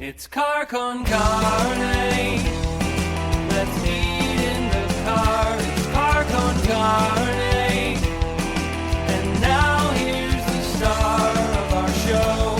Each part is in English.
It's car con carne. Let's eat in the car. It's car con carne. And now here's the star of our show,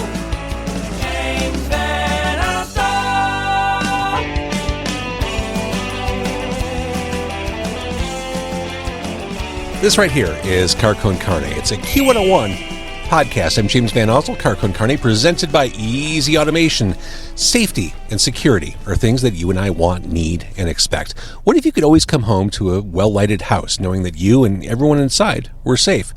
James Van Alstyne. This right here is Car Con Carne. It's a Q101 podcast. I'm James Van Alstyne. Car Con Carne, presented by Easy Automation. Safety and security are things that you and I want, need, and expect. What if you could always come home to a well-lighted house knowing that you and everyone inside were safe?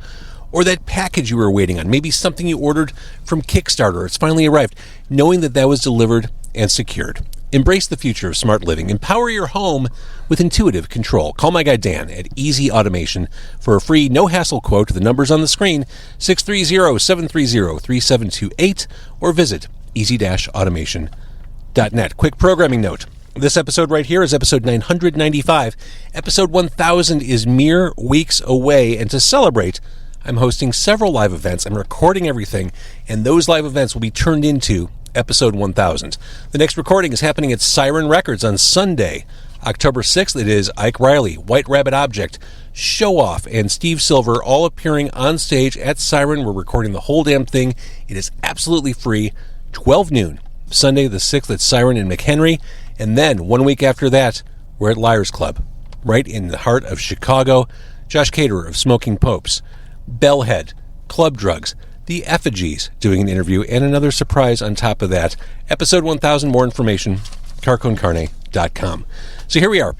Or that package you were waiting on, maybe something you ordered from Kickstarter, it's finally arrived, knowing that that was delivered and secured. Embrace the future of smart living. Empower your home with intuitive control. Call my guy Dan at Easy Automation for a free, no-hassle quote. The number's on the screen, 630-730-3728, or visit easy-automation.net. Quick programming note. This episode right here is episode 995. Episode 1000 is mere weeks away, and to celebrate, I'm hosting several live events. I'm recording everything, and those live events will be turned into episode 1000. The next recording is happening at Siren Records on Sunday, October 6th. It is Ike Riley, White Rabbit Object, Show Off, and Steve Silver all appearing on stage at Siren. We're recording the whole damn thing. It is absolutely free. 12 noon, Sunday the 6th at Siren in McHenry. And then 1 week after that, we're at Liars Club, right in the heart of Chicago. Josh Caterer of Smoking Popes, Bellhead, Club Drugs, The Effigies doing an interview, and another surprise on top of that. Episode 1000, more information, carconcarne.com. So here we are,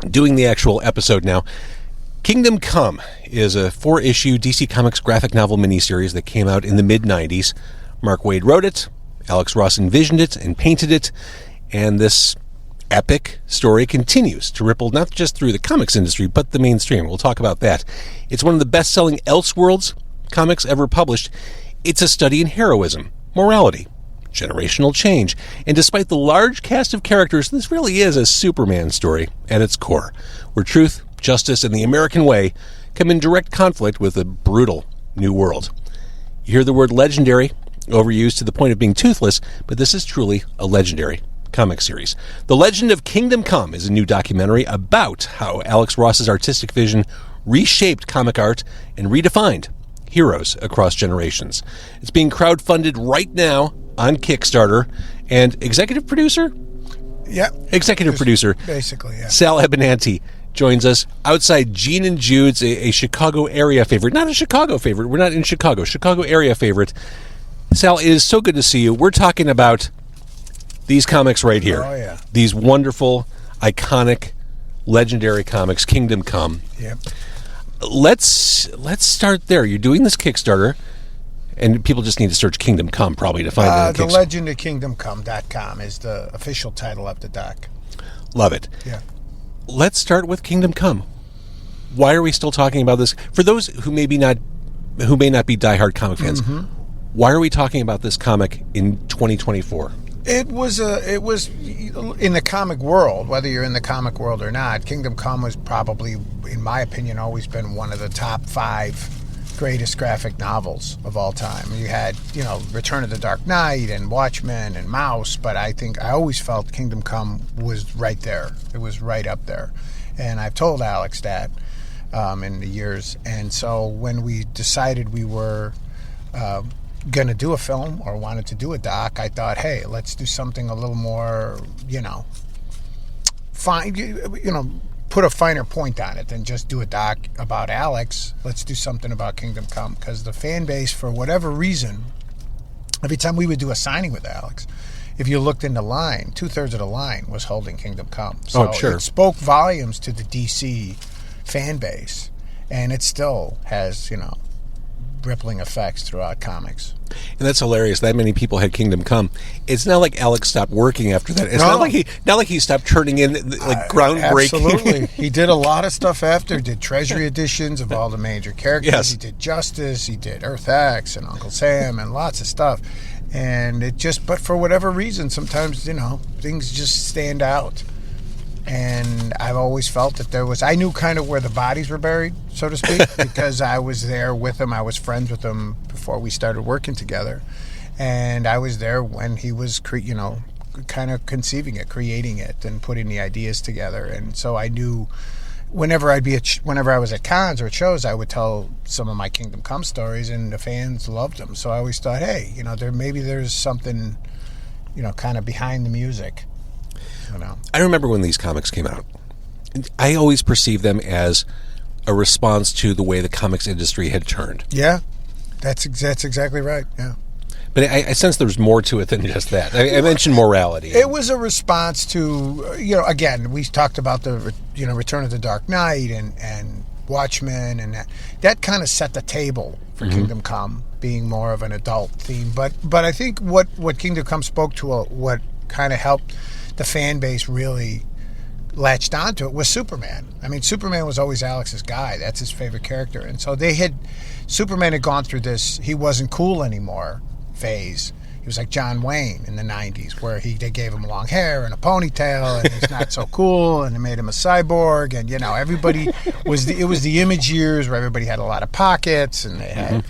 doing the actual episode now. Kingdom Come is a 4-issue DC Comics graphic novel miniseries that came out in the mid-90s. Mark Waid wrote it, Alex Ross envisioned it and painted it, and this epic story continues to ripple not just through the comics industry, but the mainstream. We'll talk about that. It's one of the best-selling Elseworlds comics ever published. It's a study in heroism, morality, generational change, and despite the large cast of characters, this really is a Superman story at its core, where truth, justice, and the American way come in direct conflict with a brutal new world. You hear the word legendary overused to the point of being toothless, but this is truly a legendary comic series. The Legend of Kingdom Come is a new documentary about how Alex Ross's artistic vision reshaped comic art and redefined heroes across generations. It's being crowdfunded right now on Kickstarter, and executive producer? Yeah. Executive producer. Basically, yeah. Sal Abbinanti joins us outside Gene Jude's, a Chicago area favorite. Not a Chicago favorite. We're not in Chicago. Chicago area favorite. Sal, it is so good to see you. We're talking about these comics right here. Oh, yeah. These wonderful, iconic, legendary comics, Kingdom Come. Yep. Let's start there. You're doing this Kickstarter, and people just need to search Kingdom Come probably to find it. The legendofkingdomcome.com is the official title of the doc. Love it. Yeah. Let's start with Kingdom Come. Why are we still talking about this? For those who may not be diehard comic fans, why are we talking about this comic in 2024? It was in the comic world, whether you're in the comic world or not, Kingdom Come was probably, in my opinion, always been one of the top 5 greatest graphic novels of all time. You had, Return of the Dark Knight and Watchmen and Mouse, but I always felt Kingdom Come was right there. It was right up there. And I've told Alex that in the years. And so when we decided we were going to do a film or wanted to do a doc, I thought, hey, let's do something a little more, put a finer point on it than just do a doc about Alex. Let's do something about Kingdom Come, because the fan base, for whatever reason, every time we would do a signing with Alex, if you looked in the line, 2/3 of the line was holding Kingdom Come. So sure. It spoke volumes to the DC fan base, and it still has, rippling effects throughout comics. And that's hilarious. That many people had Kingdom Come. It's not like Alex stopped working after that. It's not like he stopped turning in groundbreaking. Absolutely. He did a lot of stuff after. Did Treasury editions of all the major characters. Yes. He did Justice. He did Earth X and Uncle Sam and lots of stuff. And but for whatever reason, sometimes, things just stand out. And I've always felt that I knew kind of where the bodies were buried, so to speak, because I was there with him. I was friends with him before we started working together. And I was there when he was, kind of conceiving it, creating it, and putting the ideas together. And so I knew whenever I was at cons or at shows, I would tell some of my Kingdom Come stories, and the fans loved them. So I always thought, hey, there's something, kind of behind the music. I remember when these comics came out. I always perceived them as a response to the way the comics industry had turned. Yeah, that's exactly right. Yeah. But I sense there's more to it than just that. I mentioned morality. It was a response to, again, we talked about the, Return of the Dark Knight and Watchmen, and that kind of set the table for Kingdom Come being more of an adult theme. But I think what Kingdom Come spoke to, what kind of helped the fan base really latched onto it was Superman. I mean, Superman was always Alex's guy. That's his favorite character. And so Superman had gone through this, he wasn't cool anymore phase. He was like John Wayne in the 90s, where they gave him long hair and a ponytail, and he's not so cool, and they made him a cyborg, and everybody it was the Image years where everybody had a lot of pockets, and they had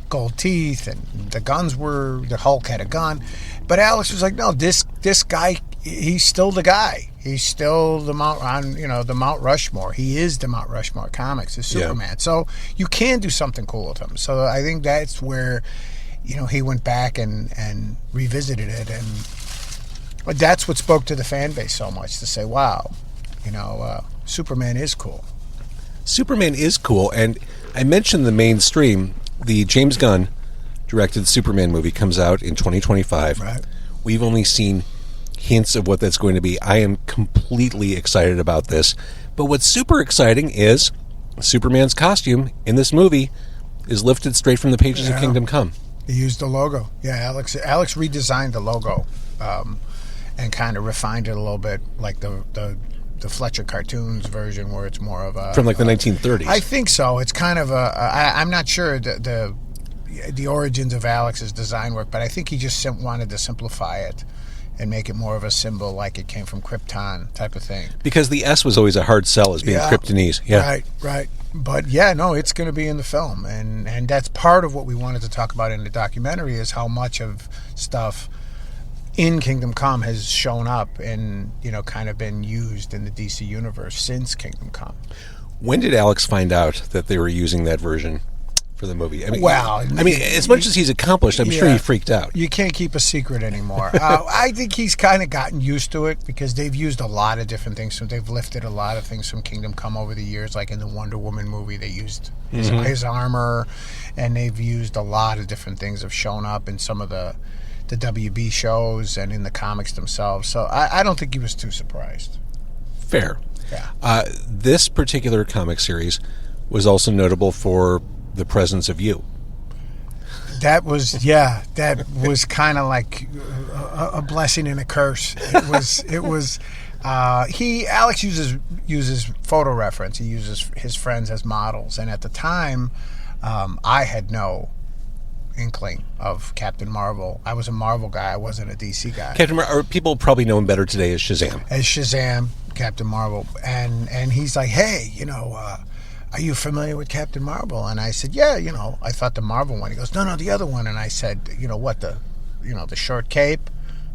gold teeth, and the Hulk had a gun. But Alex was like, no, this guy, he's still the guy. He's still the Mount Rushmore. He is the Mount Rushmore comics, is Superman. Yeah. So you can do something cool with him. So I think that's where he went back and revisited it, and that's what spoke to the fan base so much, to say, wow, Superman is cool. Superman is cool, and I mentioned the mainstream. The James Gunn directed Superman movie comes out in 2025. Right. We've only seen hints of what that's going to be. I am completely excited about this. But what's super exciting is Superman's costume in this movie is lifted straight from the pages of Kingdom Come. He used the logo. Yeah, Alex redesigned the logo and kind of refined it a little bit, like the Fletcher cartoons version, where it's more of a... From like the 1930s. I think so. It's kind of I'm not sure the origins of Alex's design work, but I think he just wanted to simplify it and make it more of a symbol, like it came from Krypton type of thing. Because the S was always a hard sell as being Kryptonese. Yeah. Right. But it's going to be in the film, and that's part of what we wanted to talk about in the documentary, is how much of stuff in Kingdom Come has shown up and kind of been used in the DC universe since Kingdom Come. When did Alex find out that they were using that version for the movie? I mean, as much as he's accomplished, I'm sure he freaked out. You can't keep a secret anymore. I think he's kind of gotten used to it, because they've used a lot of different things. So they've lifted a lot of things from Kingdom Come over the years, like in the Wonder Woman movie, they used his armor, and they've used a lot of different things have shown up in some of the WB shows and in the comics themselves. So I don't think he was too surprised. Fair. Yeah. This particular comic series was also notable for the presence of you. That was kind of like a blessing and a curse. Alex uses photo reference. He uses his friends as models, and at the time, I had no inkling of Captain Marvel. I was a Marvel guy. I wasn't a DC guy. Captain Marvel, people probably know him better today as Shazam. Captain Marvel, and he's like, hey, are you familiar with Captain Marvel? And I said, yeah, I thought the Marvel one. He goes, no, the other one. And I said, what, the short cape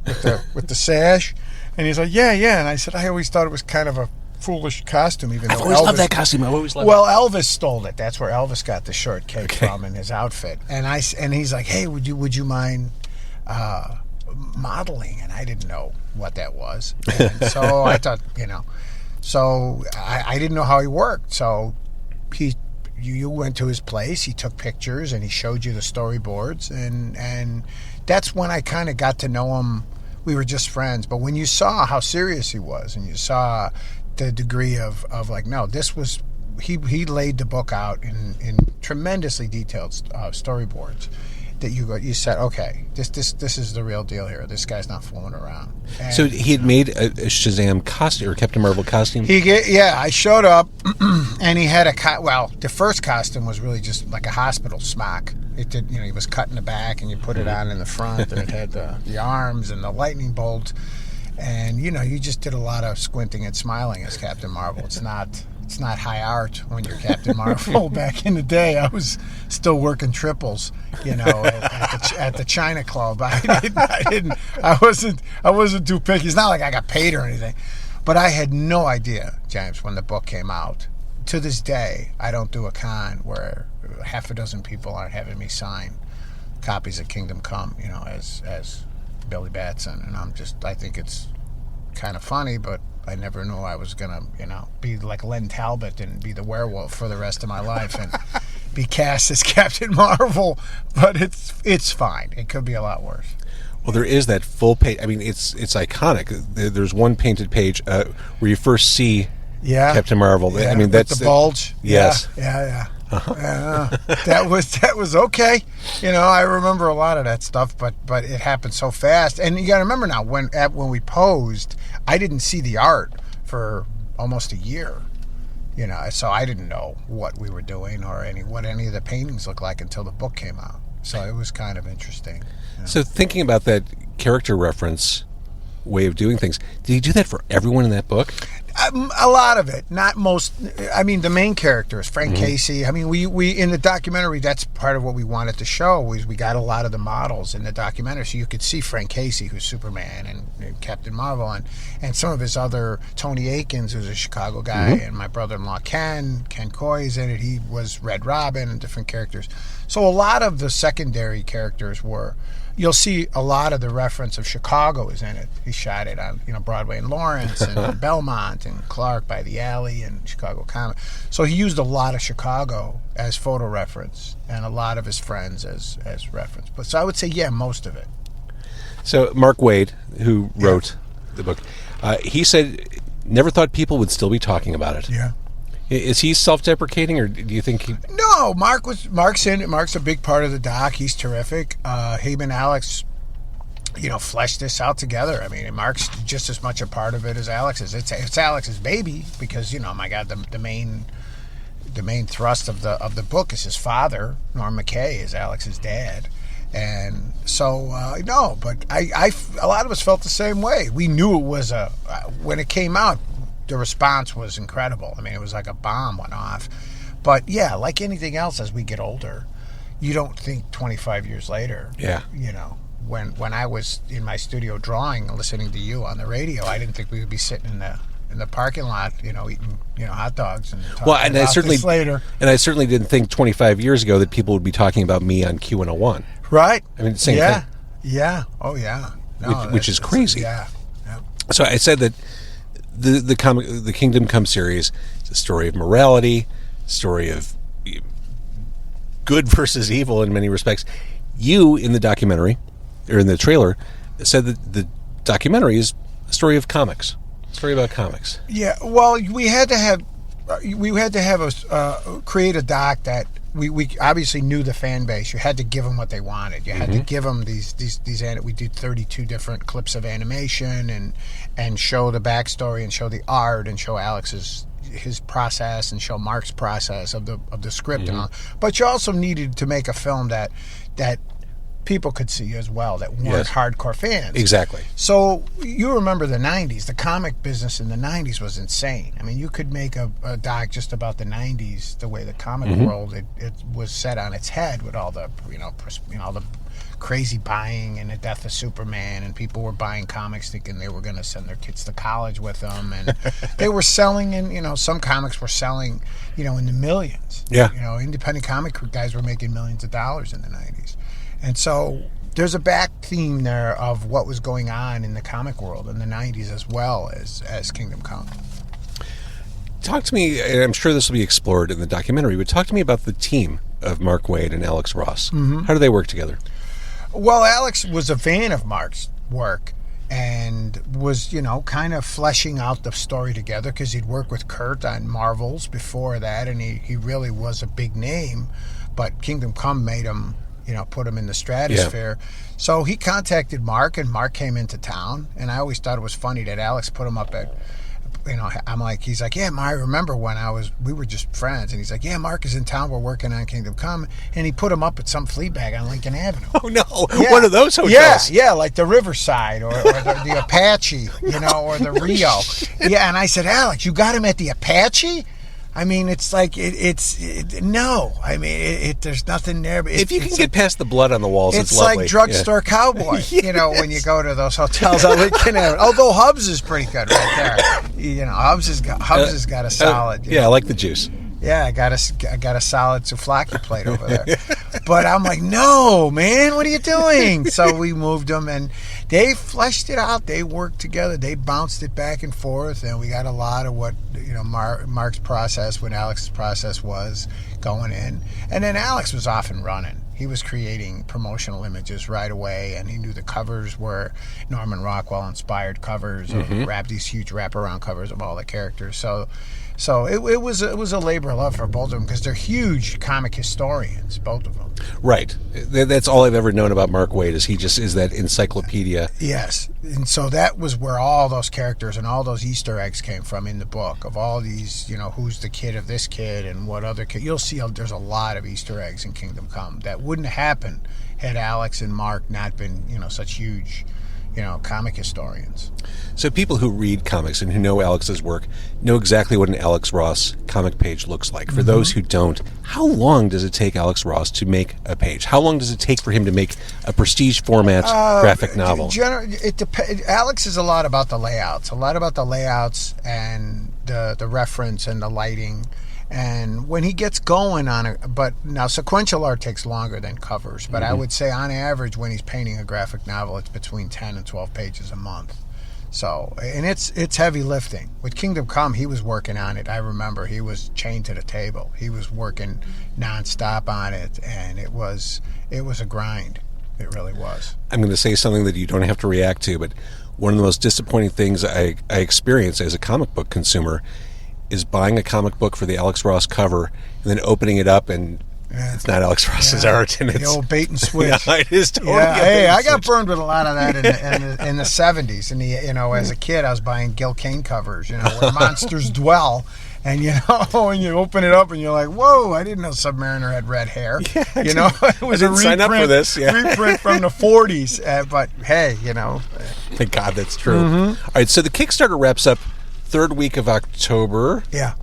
with the sash? And he's like, yeah. And I said, I always thought it was kind of a foolish costume, even I've though always loved that costume. I've always loved it. Well, Elvis stole it. That's where Elvis got the short cape from in his outfit. And he's like, hey, would you mind modeling? And I didn't know what that was. And so I thought, so I didn't know how he worked. So you went to his place, he took pictures, and he showed you the storyboards, and that's when I kind of got to know him. We were just friends, but when you saw how serious he was, and you saw the degree of like, no, this was, he laid the book out in tremendously detailed storyboards, that you said, okay, this is the real deal here. This guy's not fooling around. And so he had made a Shazam costume, or Captain Marvel costume? I showed up, and he had the first costume was really just like a hospital smock. It did, he was cut in the back, and you put it on in the front, and it had the arms and the lightning bolt. And, you just did a lot of squinting and smiling as Captain Marvel. It's not it's not high art when you're Captain Marvel. Back in the day, I was still working triples, at the China Club. I wasn't too picky. It's not like I got paid or anything, but I had no idea, James, when the book came out. To this day, I don't do a con where half a dozen people aren't having me sign copies of Kingdom Come, as Billy Batson, and I think it's kind of funny, but I never knew I was gonna, be like Len Talbot and be the werewolf for the rest of my life and be cast as Captain Marvel. But it's fine. It could be a lot worse. Well, there is that full page. I mean, it's iconic. There's one painted page where you first see Captain Marvel. Yeah, I mean, that's the bulge. Yes. Yeah. That was okay. I remember a lot of that stuff, but it happened so fast. And you got to remember now, when we posed, I didn't see the art for almost a year. So I didn't know what we were doing or what any of the paintings looked like until the book came out. So it was kind of interesting. So thinking about that character reference way of doing things, did he do that for everyone in that book? A lot of it, not most. I mean, the main characters, Frank Casey. I mean, we in the documentary, that's part of what we wanted to show. Was we got a lot of the models in the documentary, so you could see Frank Casey, who's Superman and Captain Marvel, and some of his other, Tony Akins, who's a Chicago guy, and my brother-in-law Ken Coy's in it. He was Red Robin and different characters. So a lot of the secondary characters were. You'll see a lot of the reference of Chicago is in it. He shot it on, Broadway and Lawrence and Belmont and Clark by the Alley and Chicago Comic. So he used a lot of Chicago as photo reference and a lot of his friends as reference. But so I would say, most of it. So Mark Waid, who wrote the book, he said never thought people would still be talking about it. Yeah. Is he self-deprecating, or do you think he... No, Mark's in it. Mark's a big part of the doc. He's terrific. Him and Alex, fleshed this out together. I mean, Mark's just as much a part of it as Alex is. It's Alex's baby because, my God, the main thrust of the book is his father. Norm McKay is Alex's dad. And so, no, but a lot of us felt the same way. We knew it was when it came out, the response was incredible. I mean, it was like a bomb went off. But yeah, like anything else, as we get older, you don't think 25 years later. Yeah. When I was in my studio drawing and listening to you on the radio, I didn't think we would be sitting in the parking lot, eating hot dogs and talking about this later. And I certainly didn't think 25 years ago that people would be talking about me on Q101. Right. I mean, same thing. Yeah. Oh yeah. No, which is crazy. Yeah. So I said that the Kingdom Come series is a story of morality, story of good versus evil in many respects. You, in the documentary, or in the trailer, said that the documentary is a story of comics, a story about comics. Yeah, well, we had to have create a doc that we obviously knew the fan base. You had to give them what they wanted. You had to give them these. We did 32 different clips of animation and show the backstory and show the art and show Alex's his process and show Mark's process of the script and all. But you also needed to make a film that people could see as well that weren't hardcore fans. Exactly. So you remember the 90s. The comic business in the 90s was insane. I mean, you could make a doc just about the 90s, the way the comic world it was set on its head with all the all the crazy buying and the death of Superman, and people were buying comics thinking they were going to send their kids to college with them, and they were selling, and some comics were selling in the millions. Yeah. Independent comic guys were making millions of dollars in the 90s. And so there's a back theme there of what was going on in the comic world in the 90s as well as Kingdom Come. Talk to me, and I'm sure this will be explored in the documentary, but talk to me about the team of Mark Waid and Alex Ross. How do they work together? Well, Alex was a fan of Mark's work and was, kind of fleshing out the story together because he'd worked with Kurt on Marvels before that, and he really was a big name, but Kingdom Come made him... put him in the stratosphere. Yeah. So he contacted Mark, and Mark came into town, and I always thought it was funny that Alex put him up at, he's like, yeah, I remember when we were just friends, and he's like, yeah, Mark is in town, we're working on Kingdom Come, and he put him up at some flea bag on Lincoln Avenue. Oh, no, one of those hotels. Yeah, like the Riverside, or the Apache, or the Rio. Yeah, and I said, Alex, you got him at the Apache? I mean, it's like no. I mean, there's nothing there. But if you can get past the blood on the walls, it's lovely. Like drugstore cowboy. You know, when you go to those hotels on Lincoln Avenue. Although Hubs is pretty good right there. You know, Hubs has got a solid. Yeah, I like the juice. Yeah, I got a solid souvlaki plate over there. But I'm like, no, man, what are you doing? So we moved them, and they fleshed it out. They worked together. They bounced it back and forth, and we got a lot of what, you know, Mark's process, what Alex's process was going in. And then Alex was off and running. He was creating promotional images right away, and he knew the covers were Norman Rockwell-inspired covers, and these huge wraparound covers of all the characters. So it was a labor of love for both of them, because they're huge comic historians, both of them. Right. That's all I've ever known about Mark Waid, is he just is that encyclopedia. Yes. And so that was where all those characters and all those Easter eggs came from in the book, of all these, you know, who's the kid of this kid and what other kid. You'll see there's a lot of Easter eggs in Kingdom Come that wouldn't happen had Alex and Mark not been, you know, such huge, you know, comic historians. So people who read comics and who know Alex's work know exactly what an Alex Ross comic page looks like. For those who don't, how long does it take Alex Ross to make a page? How long does it take for him to make a prestige format graphic novel? Alex is a lot about the layouts, and the reference and the lighting. And when he gets going on it, but now sequential art takes longer than covers, but I would say on average when he's painting a graphic novel, it's between 10 and 12 pages a month. So, and it's heavy lifting. With Kingdom Come, he was working on it. I remember he was chained to the table. He was working nonstop on it, and it was a grind. It really was. I'm going to say something that you don't have to react to, but one of the most disappointing things I experience as a comic book consumer is buying a comic book for the Alex Ross cover and then opening it up and it's not Alex Ross's art. And the old bait and switch. Yeah, it is totally. Yeah, hey, I got burned with a lot of that in the 70s. And you know, as a kid, I was buying Gil Kane covers, you know, where monsters dwell. And, you know, when you open it up and you're like, whoa, I didn't know Submariner had red hair. Yeah, you know, it was a reprint, sign up for this. Yeah. reprint from the 40s. But, hey, you know. Thank God that's true. All right, so the Kickstarter wraps up third week of October. Yeah.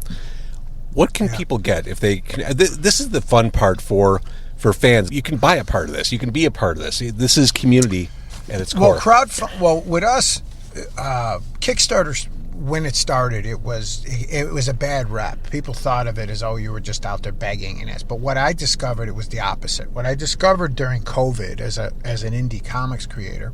What can people get if they can? This is the fun part for fans. You can buy a part of this. You can be a part of this. This is community at its core. Well, with us, Kickstarter, when it started, it was a bad rep. People thought of it as, oh, you were just out there begging and this. But what I discovered, it was the opposite. What I discovered during COVID as an indie comics creator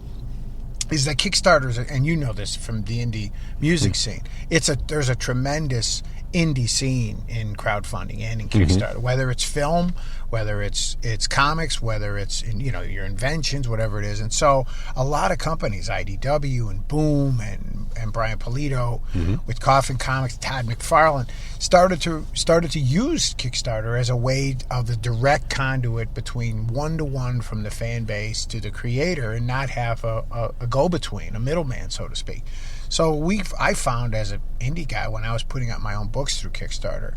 is that Kickstarters, and you know this from the indie music scene, there's a tremendous indie scene in crowdfunding and in Kickstarter, whether it's film, whether it's comics, whether it's in, you know, your inventions, whatever it is. And so a lot of companies, IDW and Boom and Brian Polito with Coffin Comics, Todd McFarlane, started to use Kickstarter as a way of the direct conduit between one-to-one from the fan base to the creator, and not have a go-between, a middleman, so to speak. So I found, as an indie guy, when I was putting out my own books through Kickstarter,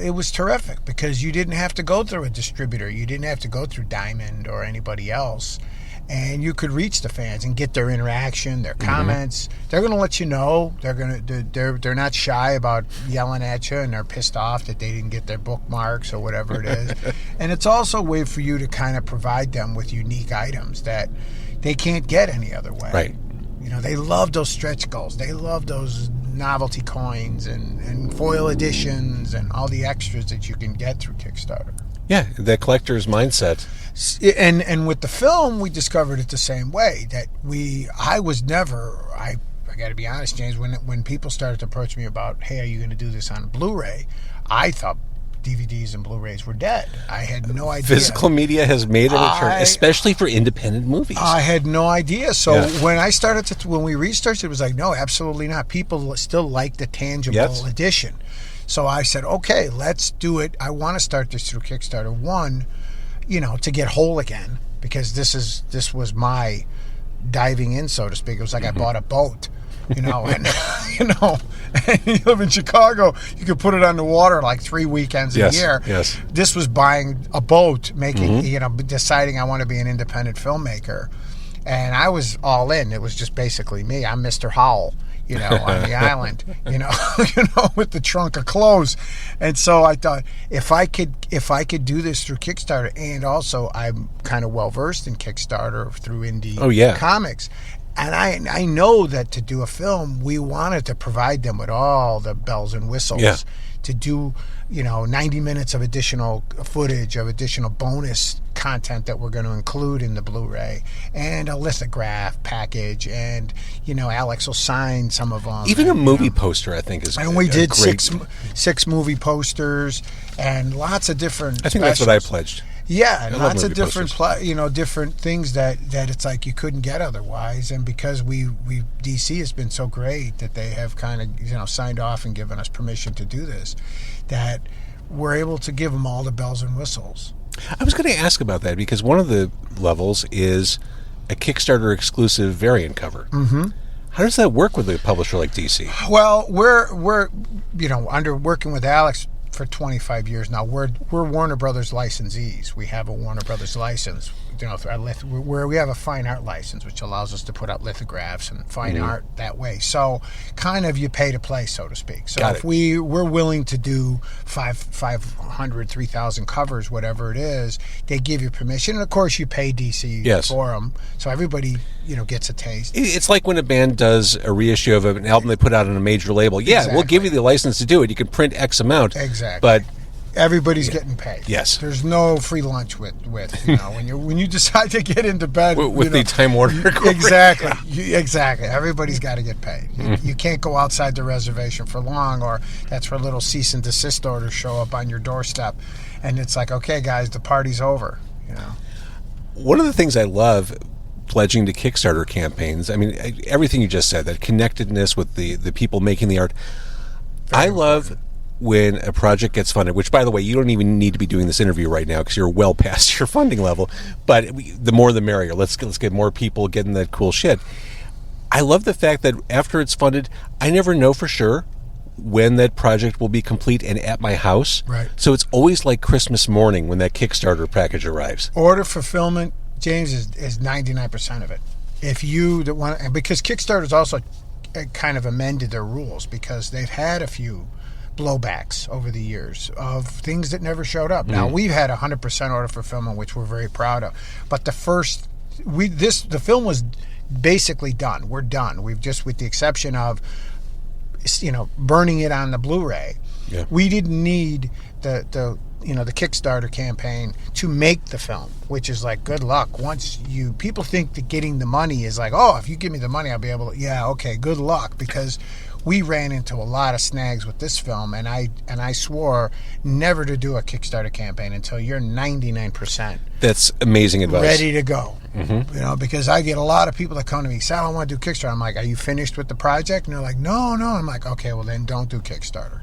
it was terrific, because you didn't have to go through a distributor. You didn't have to go through Diamond or anybody else. And you could reach the fans and get their interaction, their comments. They're going to let you know. They're not shy about yelling at you, and they're pissed off that they didn't get their bookmarks or whatever it is. And it's also a way for you to kind of provide them with unique items that they can't get any other way. Right. You know, they love those stretch goals. They love those novelty coins and foil editions and all the extras that you can get through Kickstarter. Yeah, the collector's mindset. And with the film, we discovered it the same way. That I got to be honest, James, when people started to approach me about, hey, are you going to do this on Blu-ray? I thought DVDs and Blu-rays were dead. I had no idea. Physical media has made a return, especially for independent movies. I had no idea. So when we researched it, was like, no, absolutely not. People still like the tangible edition. So I said, okay, let's do it. I want to start this through Kickstarter. One, you know, to get whole again, because this was my diving in, so to speak. It was like I bought a boat. You know, and you know, and you live in Chicago, you could put it on the water like 3 weekends a year. Yes. This was buying a boat, making you know, deciding I want to be an independent filmmaker, and I was all in. It was just basically me. I'm Mr. Howell. on the island, with the trunk of clothes. And so I thought, if I could do this through Kickstarter, and also I'm kind of well versed in Kickstarter through indie comics, and I know that to do a film, we wanted to provide them with all the bells and whistles to do 90 minutes of additional footage, of additional bonus content that we're going to include in the Blu-ray, and a lithograph package, and Alex will sign some of them. Even a movie poster, I think, is. And we did great... six movie posters and lots of different. I think that's what I pledged. Yeah, and lots of different, posters. Different things that it's like you couldn't get otherwise. And because we DC has been so great that they have kind of signed off and given us permission to do this, that we're able to give them all the bells and whistles. I was going to ask about that because one of the levels is a Kickstarter exclusive variant cover. Mm-hmm. How does that work with a publisher like DC? Well, we're under working with Alex for 25 years now. We're Warner Brothers licensees. We have a Warner Brothers license, where we have a fine art license, which allows us to put out lithographs and fine art that way. So kind of you pay to play, so to speak. So if we're willing to do 500, 3,000 covers, whatever it is, they give you permission. And of course you pay DC for them. So everybody, gets a taste. It's like when a band does a reissue of an album they put out on a major label. Yeah, exactly. We'll give you the license to do it. You can print X amount. Exactly. But everybody's getting paid. Yes. There's no free lunch with when you decide to get into bed with the Time Warner. Exactly. Everybody's got to get paid. You can't go outside the reservation for long, or that's where little cease and desist orders show up on your doorstep, and it's like, okay, guys, the party's over. One of the things I love pledging to Kickstarter campaigns, I mean, everything you just said, that connectedness with the people making the art. I love when a project gets funded, which, by the way, you don't even need to be doing this interview right now because you're well past your funding level, but the more the merrier. Let's get more people getting that cool shit. I love the fact that after it's funded, I never know for sure when that project will be complete and at my house. Right. So it's always like Christmas morning when that Kickstarter package arrives. Order fulfillment, James, is 99% of it. Because Kickstarter's also kind of amended their rules because they've had a few blowbacks over the years of things that never showed up. Now, we've had 100% order fulfillment, which we're very proud of. But the film was basically done. We're done. We've just, with the exception of burning it on the Blu-ray. Yeah. We didn't need the Kickstarter campaign to make the film, which is like, good luck. People think that getting the money is like, oh, if you give me the money, I'll be able to, okay, good luck, because we ran into a lot of snags with this film, and I swore never to do a Kickstarter campaign until you're 99%. That's amazing advice. Ready to go. Mm-hmm. Because I get a lot of people that come to me, Sal, I want to do Kickstarter. I'm like, are you finished with the project? And they're like, no. I'm like, okay, well then don't do Kickstarter.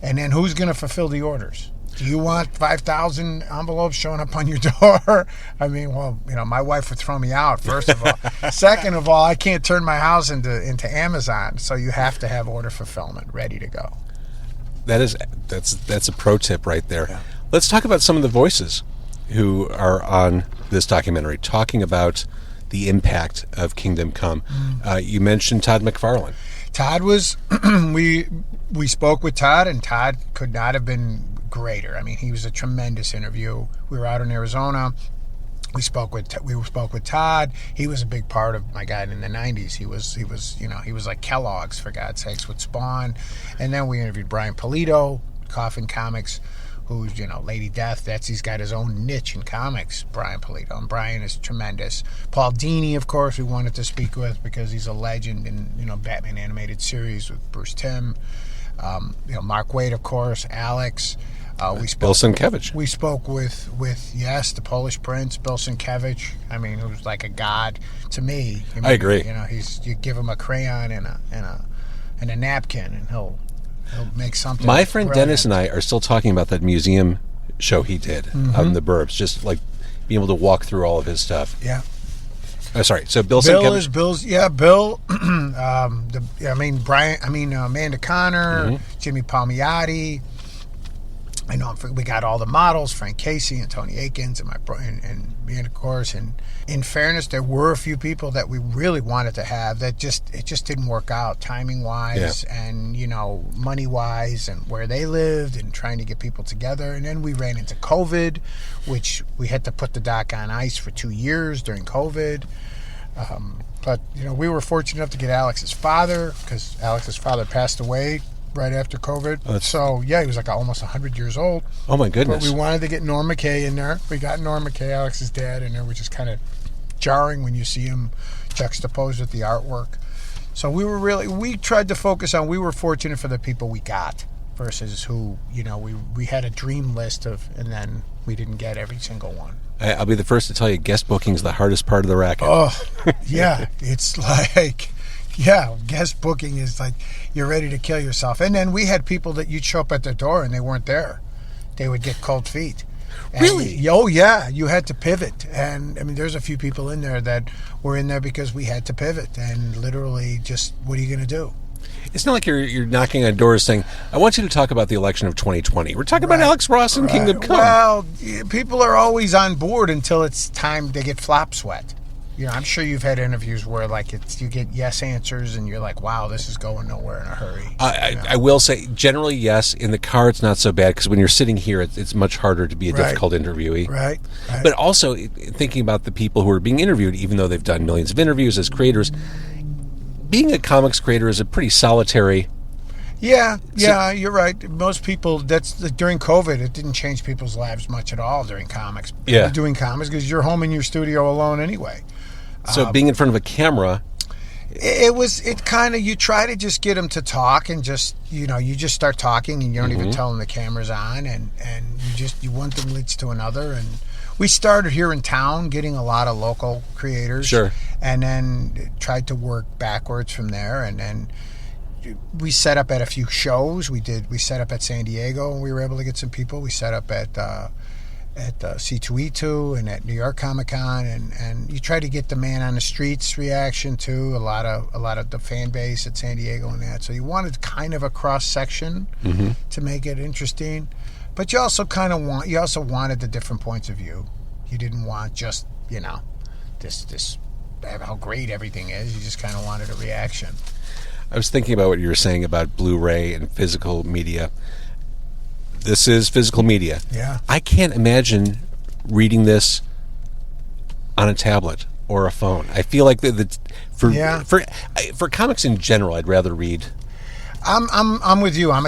And then who's going to fulfill the orders? Do you want 5,000 envelopes showing up on your door? I mean, well, my wife would throw me out, first of all. Second of all, I can't turn my house into Amazon, so you have to have order fulfillment ready to go. That's a pro tip right there. Yeah. Let's talk about some of the voices who are on this documentary, talking about the impact of Kingdom Come. You mentioned Todd McFarlane. Todd was, we spoke with Todd, and Todd could not have been greater. I mean, he was a tremendous interview. We were out in Arizona. We spoke with Todd. He was a big part of my guide in the 90s. He was like Kellogg's, for God's sakes, with Spawn. And then we interviewed Brian Pulido, Coffin Comics, who's, Lady Death. He's got his own niche in comics, Brian Pulido. And Brian is tremendous. Paul Dini, of course, we wanted to speak with because he's a legend in, Batman animated series with Bruce Timm. Mark Waid, of course, Alex. Bill Sienkiewicz. We spoke with the Polish Prince, Bill Sienkiewicz. I mean, who's like a god to me. I agree. You give him a crayon and a napkin, and he'll make something. My friend brilliant. Dennis and I are still talking about that museum show he did out in the burbs, just like being able to walk through all of his stuff. Yeah. Oh, sorry. So Bill Sienkiewicz. Bill. Amanda Connor, Jimmy Palmiotti. I know we got all the models, Frank Casey and Tony Akins and And of course, and in fairness, there were a few people that we really wanted to have that it just didn't work out, timing wise, and money wise, and where they lived, and trying to get people together. And then we ran into COVID, which we had to put the doc on ice for 2 years during COVID. But we were fortunate enough to get Alex's father, because Alex's father passed away right after COVID. So he was like almost 100 years old. Oh my goodness! But we wanted to get Norm McKay in there. We got Norm McKay, Alex's dad, in there, which is kind of jarring when you see him juxtaposed with the artwork. So we tried to focus on, we were fortunate for the people we got versus who, we had a dream list of, and then we didn't get every single one. I'll be the first to tell you, guest booking is the hardest part of the racket. Oh, yeah. It's like, guest booking is like you're ready to kill yourself. And then we had people that you'd show up at their door and they weren't there. They would get cold feet. And really? Oh, yeah. You had to pivot. And, I mean, there's a few people in there that were in there because we had to pivot. And literally just, what are you going to do? It's not like you're knocking on doors saying, I want you to talk about the election of 2020. We're talking about Alex Ross and Kingdom Come. Well, people are always on board until it's time to get flop sweat. I'm sure you've had interviews where you get yes answers and you're like, wow, this is going nowhere in a hurry. I will say, generally, yes. In the car, it's not so bad because when you're sitting here, it's much harder to be a difficult interviewee. Right. But also, thinking about the people who are being interviewed, even though they've done millions of interviews as creators, being a comics creator is a pretty solitary... Yeah, you're right. Most people, during COVID, it didn't change people's lives much at all during comics. Yeah. Doing comics because you're home in your studio alone anyway. So being in front of a camera... It kind of, you try to just get them to talk and just, you just start talking and you don't even tell them the camera's on and one thing leads to another. And we started here in town getting a lot of local creators. Sure. And then tried to work backwards from there. And then we set up at a few shows. We set up at San Diego and we were able to get some people. We set up at C2E2 and at New York Comic Con, and you try to get the man on the streets reaction to a lot of the fan base at San Diego and that. So you wanted kind of a cross section to make it interesting, but you also wanted the different points of view. You didn't want just this how great everything is. You just kind of wanted a reaction. I was thinking about what you were saying about Blu-ray and physical media. This is physical media. Yeah. I can't imagine reading this on a tablet or a phone. I feel like for comics in general, I'd rather read. I'm with you. I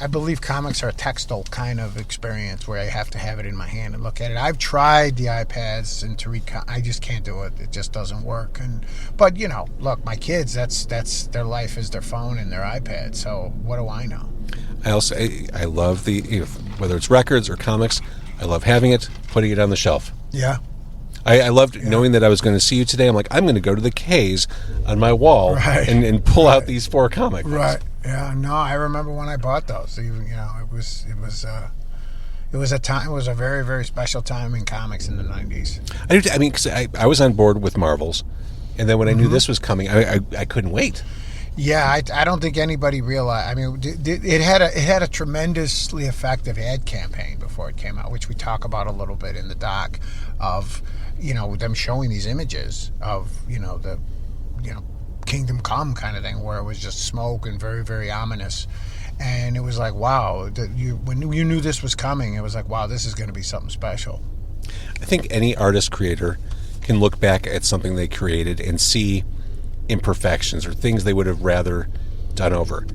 believe comics are a textile kind of experience where I have to have it in my hand and look at it. I've tried the iPads and to read. I just can't do it. It just doesn't work. But look, my kids. That's their life is their phone and their iPad. So what do I know? I love whether it's records or comics. I love having it, putting it on the shelf. Yeah. I loved knowing that I was going to see you today. I'm like, I'm going to go to the K's on my wall and pull out these 4 comic books. Right. Yeah. No, I remember when I bought those. It was a time. It was a very, very special time in comics in the 90s. I mean, because I was on board with Marvels, and then when I knew this was coming, I couldn't wait. Yeah, I don't think anybody realized. I mean, it had a tremendously effective ad campaign before it came out, which we talk about a little bit in the doc, of them showing these images of the Kingdom Come kind of thing, where it was just smoke and very, very ominous, and it was like, wow, when you knew this was coming, it was like, wow, this is going to be something special. I think any artist creator can look back at something they created and see imperfections or things they would have rather done over.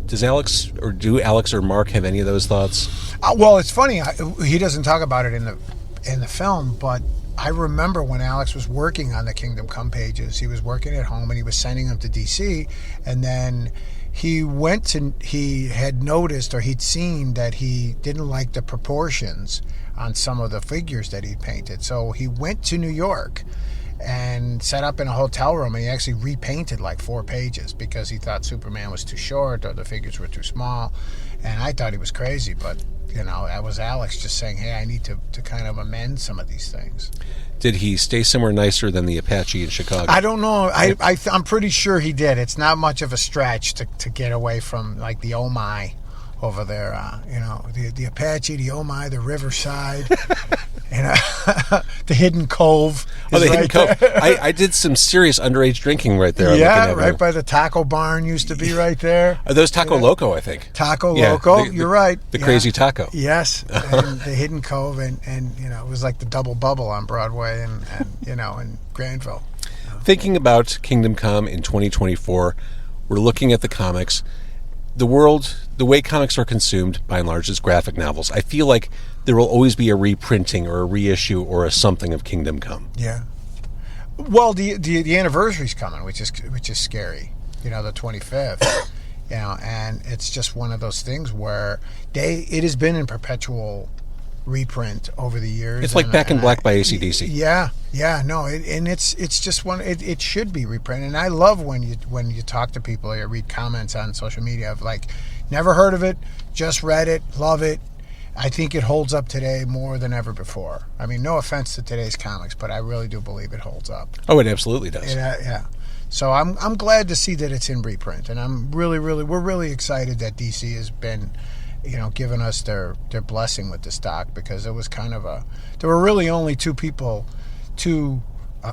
Do Alex or Mark have any of those thoughts? Well, it's funny. He doesn't talk about it in the film, but I remember when Alex was working on the Kingdom Come pages. He was working at home and he was sending them to DC, and then he had noticed, or he'd seen, that he didn't like the proportions on some of the figures that he'd painted. So he went to New York and set up in a hotel room, and he actually repainted like 4 pages because he thought Superman was too short or the figures were too small. And I thought he was crazy, but that was Alex just saying, hey, I need to kind of amend some of these things. Did he stay somewhere nicer than the Apache in Chicago? I don't know. I'm pretty sure he did. It's not much of a stretch to get away from like the Oh My over there. The Apache, the Oh My, the Riverside. You know, the Hidden Cove. Oh, the is Hidden right Cove. there. I did some serious underage drinking right there. I'm Yeah, looking at right you. by the Taco Barn used to be right there. Are those Taco Loco, I think. Taco Yeah, Loco, the- you're right. The Yeah. Crazy Taco. Yes, and the Hidden Cove, and you know, it was like the Double Bubble on Broadway, and you know, in Granville. Thinking about Kingdom Come in 2024, we're looking at the comics. The world, the way comics are consumed, by and large, is graphic novels. I feel like there will always be a reprinting or a reissue or a something of Kingdom Come. Yeah. Well, the anniversary's coming, which is scary. You know, the 25th. You know, and it's just one of those things where it has been in perpetual reprint over the years. It's like Back in Black by AC/DC. Yeah, no, and it's just one. It should be reprinted, and I love when you talk to people or you read comments on social media of like, never heard of it, just read it, love it. I think it holds up today more than ever before. I mean, no offense to today's comics, but I really do believe it holds up. Oh, it absolutely does. Yeah. So I'm glad to see that it's in reprint, and we're really excited that DC has been, you know, giving us their blessing with the stock, because it was kind of there were really only two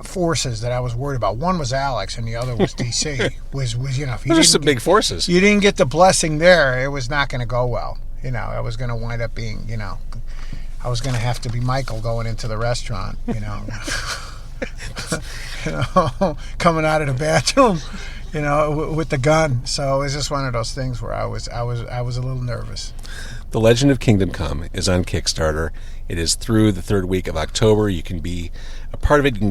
forces that I was worried about. One was Alex, and the other was DC. was you know, if you Those are some big forces. you didn't get the blessing there, it was not going to go well. You know, I was going to wind up being, you know, I was going to have to be Michael going into the restaurant, you know. You know, coming out of the bathroom, you know, with the gun. So it was just one of those things where I was a little nervous. The Legend of Kingdom Come is on Kickstarter. It is through the third week of October. You can be a part of it. You can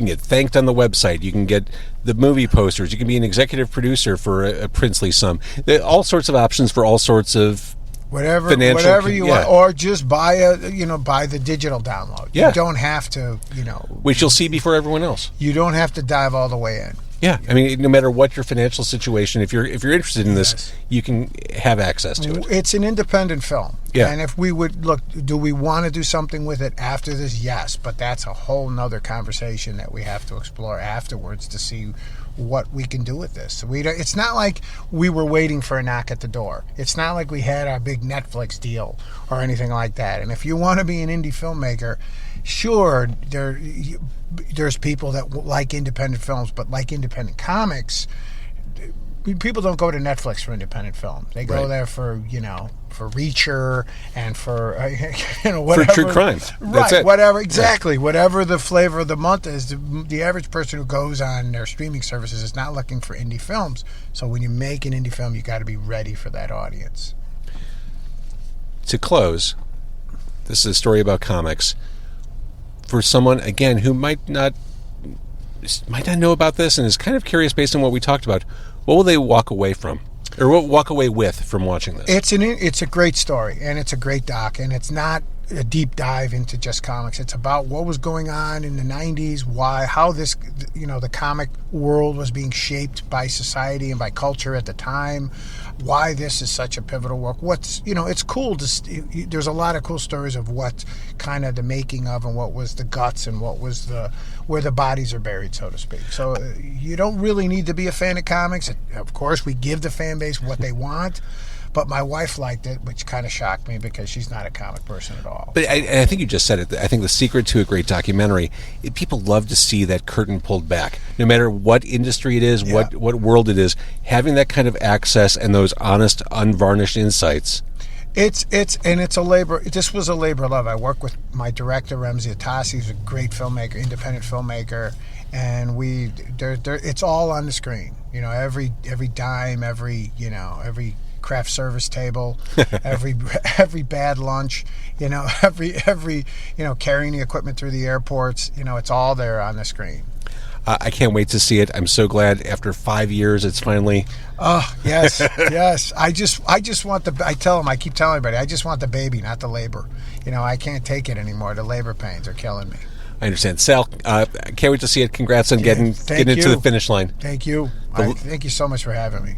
get thanked on the website. You can get the movie posters. You can be an executive producer for a princely sum. There are all sorts of options for all sorts of Whatever you yeah. want, or just buy the digital download. Yeah. You don't have to, you know, which you'll see before everyone else. you don't have to dive all the way in. Yeah, I mean, no matter what your financial situation, if you're interested in this, Yes. you can have access to it. It's an independent film. Yeah. And if we would look, do we want to do something with it after this? Yes, but that's a whole nother conversation that we have to explore afterwards to see what we can do with this. It's not like we were waiting for a knock at the door. It's not like we had our big Netflix deal or anything like that. And if you want to be an indie filmmaker, sure, there's people that like independent films, but like independent comics, people don't go to Netflix for independent films. They go Right. there for, you know, for Reacher and for, you know, whatever. For true crime. That's Right, it. whatever, exactly. Yeah. Whatever the flavor of the month is, the average person who goes on their streaming services is not looking for indie films. So when you make an indie film, you got to be ready for that audience. To close, this is a story about comics. For someone, again, who might not know about this and is kind of curious based on what we talked about, what will they walk away from? Or what walk away with from watching this? It's a great story, and it's a great doc, and it's not a deep dive into just comics. It's about what was going on in the 90s, how this, you know, the comic world was being shaped by society and by culture at the time, why this is such a pivotal work. It's cool there's a lot of cool stories of what kind of the making of and what was the guts and what was where the bodies are buried, so to speak. So you don't really need to be a fan of comics. Of course, we give the fan base what they want. But my wife liked it, which kind of shocked me because she's not a comic person at all. But I think you just said it. I think the secret to a great documentary, people love to see that curtain pulled back. No matter what industry it is, Yeah. what world it is, having that kind of access and those honest, unvarnished insights. It's a labor. This was a labor of love. I work with my director Ramzi Atassi, who's a great filmmaker, independent filmmaker, and it's all on the screen. You know, every dime, every craft service table, every bad lunch, you know, every carrying the equipment through the airports, you know, it's all there on the screen. I can't wait to see it. I'm so glad after 5 years it's finally. Oh, yes, yes. I just want I keep telling everybody, I just want the baby, not the labor. You know, I can't take it anymore. The labor pains are killing me. I understand. Sal, I can't wait to see it. Congrats on getting into the finish line. Thank you. Thank you so much for having me.